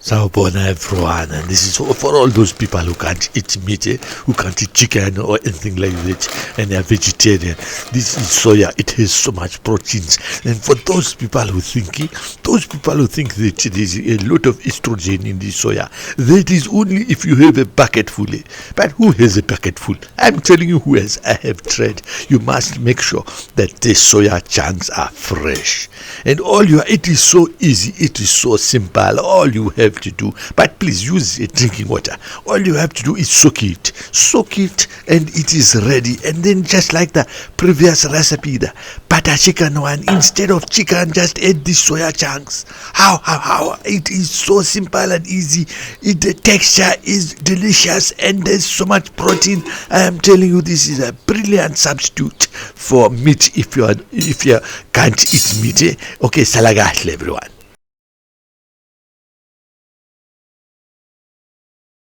Sawubona everyone, and this is for all those people who can't eat meat, who can't eat chicken or anything like that, and they are vegetarian. This is soya. It has so much proteins, and for those people who think that there is a lot of estrogen in this soya, that is only if you have a bucket full. But who has a bucket full? I'm telling you who has. I have tried. You must make sure that the soya chunks are fresh, and it is so easy. It is so simple. All you have to do, but please use drinking water. All you have to do is soak it, and it is ready. And then, just like the previous recipe, the butter chicken one, instead of chicken, just add the soya chunks. How it is so simple and easy. The texture is delicious, and there's so much protein. I am telling you, this is a brilliant substitute for meat if you can't eat meat. Okay, salagahle everyone.